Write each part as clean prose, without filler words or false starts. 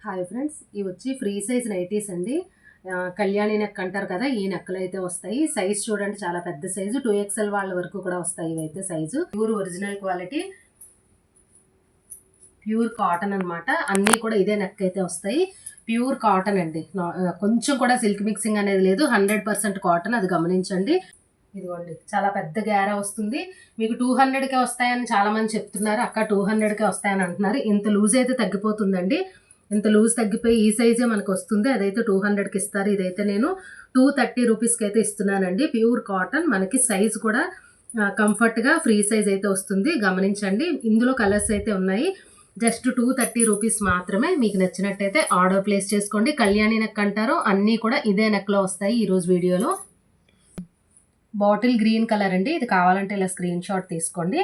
Hi friends, ఇవి వచ్చి free size nighties అండి. కళ్యాణి నెక్ అంటారు కదా, ఈ నెక్కలు అయితే వస్తాయి. సైజ్ చూడండి, చాలా పెద్ద సైజు 2XL వాళ్ళ వరకు కూడా వస్తాయి. ఇవైతే size pure original quality, pure cotton అనమాట. అన్నీ కూడా ఇదే నెక్ అయితే వస్తాయి. ప్యూర్ కాటన్ అండి, కొంచెం కూడా సిల్క్ మిక్సింగ్ అనేది లేదు. 100% కాటన్, అది గమనించండి. ఇదిగోండి, చాలా పెద్ద గేరా వస్తుంది. మీకు 200కే వస్తాయని చాలా మంది చెప్తున్నారు. అక్క 200కే వస్తాయని అంటున్నారు. ఇంత లూజ్ అయితే తగ్గిపోతుందండి. ఇంత లూజ్ తగ్గిపోయి ఈ సైజే మనకు వస్తుంది. అదైతే 200కి ఇస్తారు. ఇదైతే నేను 230 రూపీస్కి అయితే ఇస్తున్నానండి. ప్యూర్ కాటన్, మనకి సైజ్ కూడా కంఫర్ట్గా ఫ్రీ సైజ్ అయితే వస్తుంది. గమనించండి, ఇందులో కలర్స్ అయితే ఉన్నాయి. జస్ట్ 230 రూపీస్ మాత్రమే. మీకు నచ్చినట్టయితే ఆర్డర్ ప్లేస్ చేసుకోండి. కళ్యాణి నెక్ అంటారో అన్నీ కూడా ఇదే నెక్లో వస్తాయి. ఈరోజు వీడియోలో బాటిల్ గ్రీన్ కలర్ అండి. ఇది కావాలంటే ఇలా స్క్రీన్ షాట్ తీసుకోండి.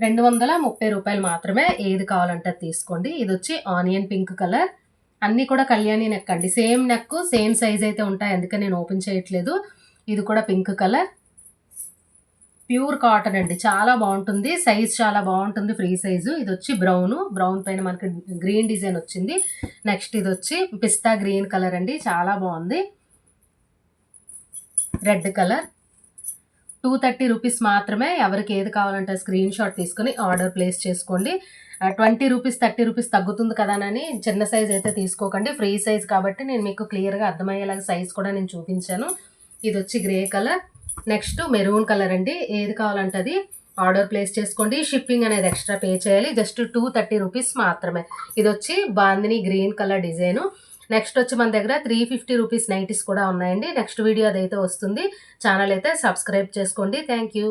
230 రూపాయలు మాత్రమే. ఏది కావాలంటే తీసుకోండి. ఇది వచ్చి ఆనియన్ పింక్ కలర్. అన్నీ కూడా కళ్యాణి నెక్ అండి. సేమ్ నెక్, సేమ్ సైజ్ అయితే ఉంటాయి, అందుకే నేను ఓపెన్ చేయట్లేదు. ఇది కూడా పింక్ కలర్, ప్యూర్ కాటన్ అండి. చాలా బాగుంటుంది, సైజ్ చాలా బాగుంటుంది, ఫ్రీ సైజు. ఇది వచ్చి బ్రౌన్ పైన మనకి గ్రీన్ డిజైన్ వచ్చింది. నెక్స్ట్ ఇది వచ్చి పిస్తా గ్రీన్ కలర్ అండి, చాలా బాగుంది. Red colour. 230 రూపీస్ మాత్రమే. ఎవరికి ఏది కావాలంటే స్క్రీన్ షాట్ తీసుకొని ఆర్డర్ ప్లేస్ చేసుకోండి. 20 రూపీస్ 30 రూపీస్ తగ్గుతుంది కదానని చిన్న సైజ్ అయితే తీసుకోకండి. ఫ్రీ సైజ్ కాబట్టి నేను మీకు క్లియర్గా అర్థమయ్యేలాగా సైజ్ కూడా నేను చూపించాను. ఇది వచ్చి grey colour. Next maroon colour అండి. ఏది కావాలంటే అది ఆర్డర్ ప్లేస్ చేసుకోండి. షిప్పింగ్ అనేది ఎక్స్ట్రా పే చేయాలి. జస్ట్ 230 రూపీస్ మాత్రమే. ఇది వచ్చి bandhani green colour design. Next వచ్చి మన దగ్గర 350 రూపీస్ నైటీస్ కూడా ఉన్నాయండి. నెక్స్ట్ వీడియో అదైతే వస్తుంది. ఛానల్ అయితే సబ్స్క్రైబ్ చేసుకోండి. Thank you.